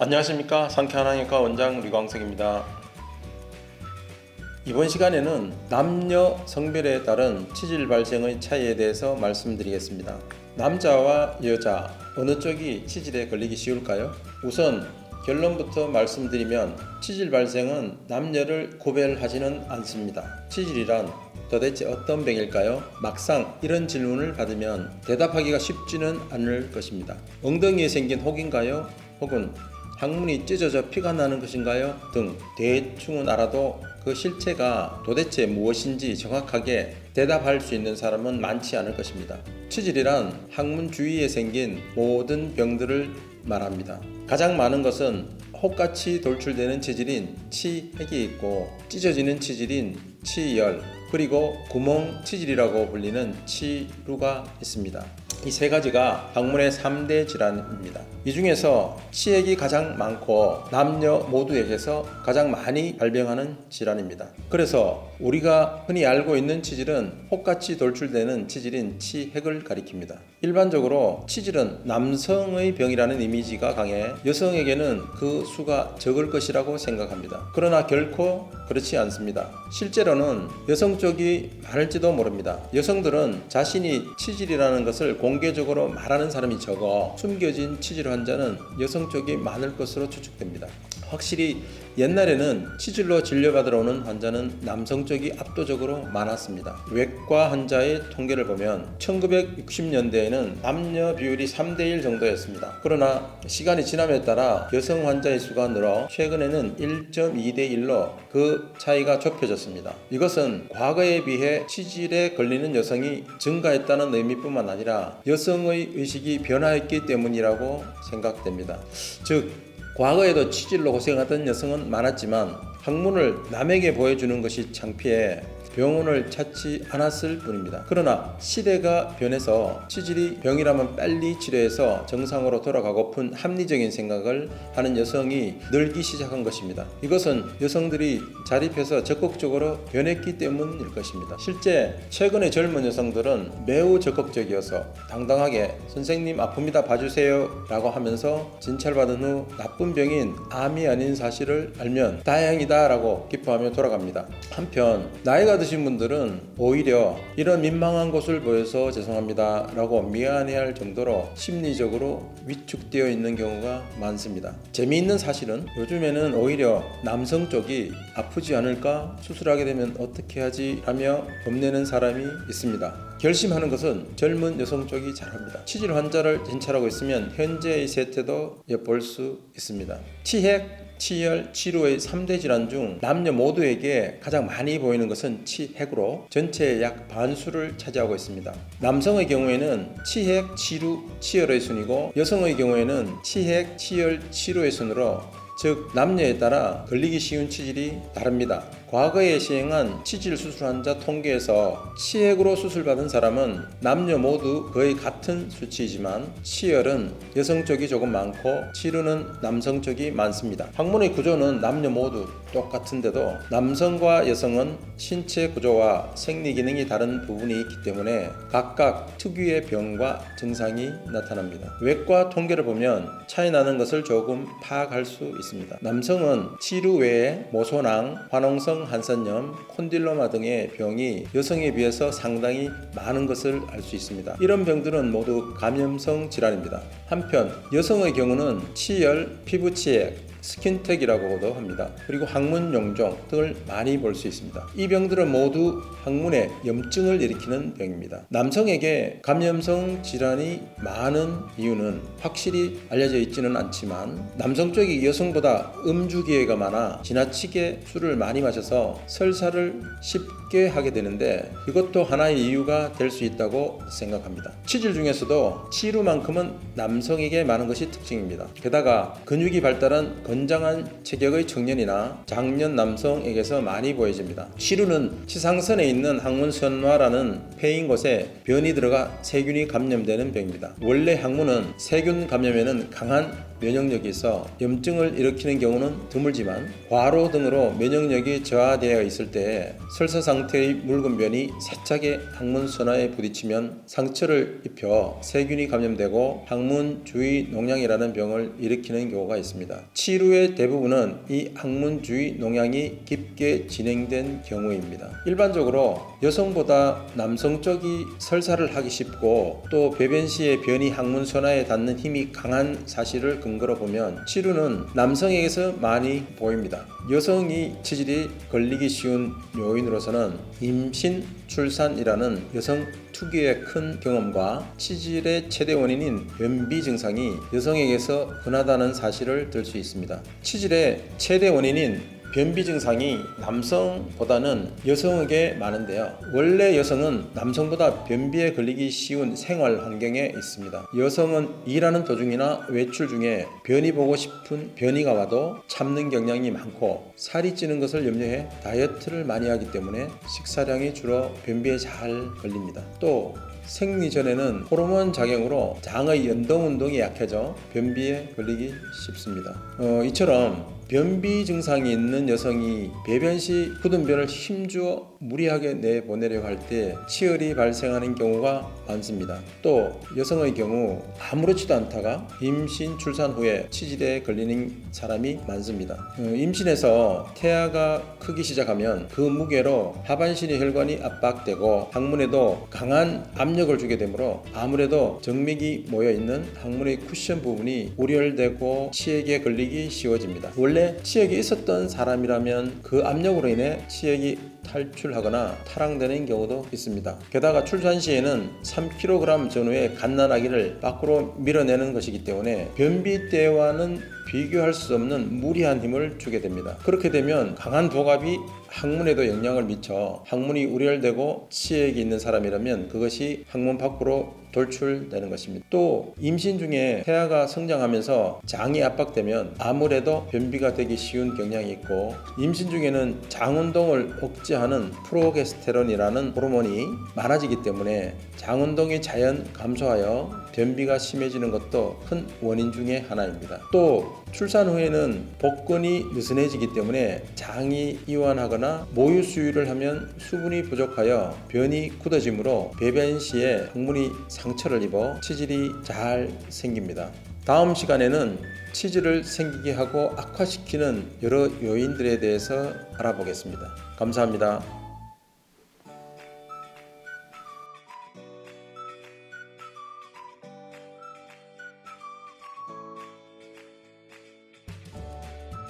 안녕하십니까. 상쾌한항해과 원장 류광석입니다. 이번 시간에는 남녀 성별에 따른 치질 발생의 차이에 대해서 말씀드리겠습니다. 남자와 여자 어느 쪽이 치질에 걸리기 쉬울까요? 우선 결론부터 말씀드리면 치질 발생은 남녀를 구별하지는 않습니다. 치질이란 도대체 어떤 병일까요? 막상 이런 질문을 받으면 대답하기가 쉽지는 않을 것입니다. 엉덩이에 생긴 혹인가요? 혹은 항문이 찢어져 피가 나는 것인가요? 등 대충은 알아도 그 실체가 도대체 무엇인지 정확하게 대답할 수 있는 사람은 많지 않을 것입니다. 치질이란 항문 주위에 생긴 모든 병들을 말합니다. 가장 많은 것은 혹같이 돌출되는 치질인 치핵이 있고 찢어지는 치질인 치열, 그리고 구멍 치질이라고 불리는 치루가 있습니다. 이 세 가지가 항문의 3대 질환입니다. 이 중에서 치핵이 가장 많고 남녀 모두에게서 가장 많이 발병하는 질환입니다. 그래서 우리가 흔히 알고 있는 치질은 혹같이 돌출되는 치질인 치핵을 가리킵니다. 일반적으로 치질은 남성의 병이라는 이미지가 강해 여성에게는 그 수가 적을 것이라고 생각합니다. 그러나 결코 그렇지 않습니다. 실제로는 여성 쪽이 많을지도 모릅니다. 여성들은 자신이 치질이라는 것을 공개적으로 말하는 사람이 적어 숨겨진 치질 환자는 여성 쪽이 많을 것으로 추측됩니다. 확실히 옛날에는 치질로 진료받으러 오는 환자는 남성 쪽이 압도적으로 많았습니다. 외과 환자의 통계를 보면 1960년대에는 남녀 비율이 3대1 정도였습니다. 그러나 시간이 지남에 따라 여성 환자의 수가 늘어 최근에는 1.2대1로 그 차이가 좁혀졌습니다. 이것은 과거에 비해 치질에 걸리는 여성이 증가했다는 의미뿐만 아니라 여성의 의식이 변화했기 때문이라고 생각됩니다. 즉 과거에도 치질로 고생하던 여성은 많았지만 항문을 남에게 보여주는 것이 창피해 병원을 찾지 않았을 뿐입니다. 그러나 시대가 변해서 치질이 병이라면 빨리 치료해서 정상으로 돌아가고픈 합리적인 생각을 하는 여성이 늘기 시작한 것입니다. 이것은 여성들이 자립해서 적극적으로 변했기 때문일 것입니다. 실제 최근의 젊은 여성들은 매우 적극적이어서 당당하게 선생님 아픕니다 봐주세요 라고 하면서 진찰받은 후 나쁜 병인 암이 아닌 사실을 알면 다행이다 라고 기뻐하며 돌아갑니다. 한편 나이가 드신 분들은 오히려 이런 민망한 곳을 보여서 죄송합니다 라고 미안해할 정도로 심리적으로 위축되어 있는 경우가 많습니다. 재미있는 사실은 요즘에는 오히려 남성 쪽이 아프지 않을까? 수술하게 되면 어떻게 하지? 라며 겁내는 사람이 있습니다. 결심하는 것은 젊은 여성 쪽이 잘합니다. 치질 환자를 진찰하고 있으면 현재의 세태도 엿볼 수 있습니다. 치핵, 치열, 치루의 3대 질환 중 남녀 모두에게 가장 많이 보이는 것은 치핵으로 전체의 약 반수를 차지하고 있습니다. 남성의 경우에는 치핵, 치루, 치열의 순이고 여성의 경우에는 치핵, 치열, 치루의 순으로 즉 남녀에 따라 걸리기 쉬운 치질이 다릅니다. 과거에 시행한 치질 수술 환자 통계에서 치핵으로 수술받은 사람은 남녀 모두 거의 같은 수치이지만 치열은 여성 쪽이 조금 많고 치루는 남성 쪽이 많습니다. 항문의 구조는 남녀 모두 똑같은데도 남성과 여성은 신체 구조와 생리 기능이 다른 부분이 있기 때문에 각각 특유의 병과 증상이 나타납니다. 외과 통계를 보면 차이 나는 것을 조금 파악할 수 있습니다. 남성은 치루 외에 모소낭, 화농성 한선염, 콘딜로마 등의 병이 여성에 비해서 상당히 많은 것을 알 수 있습니다. 이런 병들은 모두 감염성 질환입니다. 한편 여성의 경우는 치열, 피부치핵, 스킨텍이라고도 합니다. 그리고 항문 용종 등을 많이 볼 수 있습니다. 이 병들은 모두 항문에 염증을 일으키는 병입니다. 남성에게 감염성 질환이 많은 이유는 확실히 알려져 있지는 않지만 남성 쪽이 여성보다 음주 기회가 많아 지나치게 술을 많이 마셔서 설사를 쉽게 하게 되는데 이것도 하나의 이유가 될 수 있다고 생각합니다. 치질 중에서도 치루만큼은 남성에게 많은 것이 특징입니다. 게다가 근육이 발달한 건장한 체격의 청년이나 장년 남성에게서 많이 보여집니다. 치루는 치상선에 있는 항문선화라는 폐인 곳에 변이 들어가 세균이 감염되는 병입니다. 원래 항문은 세균 감염에는 강한 면역력이 있어 염증을 일으키는 경우는 드물지만 과로 등으로 면역력이 저하되어 있을 때 설사 상태의 묽은 변이 세차게 항문 선화에 부딪히면 상처를 입혀 세균이 감염되고 항문 주위 농양이라는 병을 일으키는 경우가 있습니다. 치료의 대부분은 이 항문 주위 농양이 깊게 진행된 경우입니다. 일반적으로 여성보다 남성 쪽이 설사를 하기 쉽고 또 배변 시에 변이 항문 선화에 닿는 힘이 강한 사실을 근거로 보면 치료는 남성에게서 많이 보입니다. 여성이 치질이 걸리기 쉬운 요인으로서는 임신, 출산이라는 여성 특유의 큰 경험과 치질의 최대 원인인 변비 증상이 여성에게서 흔하다는 사실을 들 수 있습니다. 치질의 최대 원인인 변비 증상이 남성보다는 여성에게 많은데요. 원래 여성은 남성보다 변비에 걸리기 쉬운 생활 환경에 있습니다. 여성은 일하는 도중이나 외출 중에 변이 보고 싶은 변이가 와도 참는 경향이 많고 살이 찌는 것을 염려해 다이어트를 많이 하기 때문에 식사량이 줄어 변비에 잘 걸립니다. 또 생리 전에는 호르몬 작용으로 장의 연동 운동이 약해져 변비에 걸리기 쉽습니다. 이처럼 변비 증상이 있는 여성이 배변 시 굳은 변을 힘주어 무리하게 내보내려고 할 때 치열이 발생하는 경우가 많습니다. 또 여성의 경우 아무렇지도 않다가 임신 출산 후에 치질에 걸리는 사람이 많습니다. 임신해서 태아가 크기 시작하면 그 무게로 하반신의 혈관이 압박되고 항문에도 강한 압력을 주게 되므로 아무래도 정맥이 모여있는 항문의 쿠션 부분이 우열되고 치액에 걸리기 쉬워집니다. 원래 치액이 있었던 사람이라면 그 압력으로 인해 치액이 탈출하거나 탈항되는 경우도 있습니다. 게다가 출산 시에는 3kg 전후의 갓난아기를 밖으로 밀어내는 것이기 때문에 변비 때와는 비교할 수 없는 무리한 힘을 주게 됩니다. 그렇게 되면 강한 복압이 항문에도 영향을 미쳐 항문이 우열되고 치액이 있는 사람이라면 그것이 항문 밖으로 돌출되는 것입니다. 또 임신 중에 태아가 성장하면서 장이 압박되면 아무래도 변비가 되기 쉬운 경향이 있고 임신 중에는 장 운동을 억제하는 프로게스테론이라는 호르몬이 많아지기 때문에 장 운동이 자연 감소하여 변비가 심해지는 것도 큰 원인 중에 하나입니다. 또 출산 후에는 복근이 느슨해지기 때문에 장이 이완하거나 모유 수유를 하면 수분이 부족하여 변이 굳어지므로 배변 시에 항문이 상처를 입어 치질이 잘 생깁니다. 다음 시간에는 치질을 생기게 하고 악화시키는 여러 요인들에 대해서 알아보겠습니다. 감사합니다.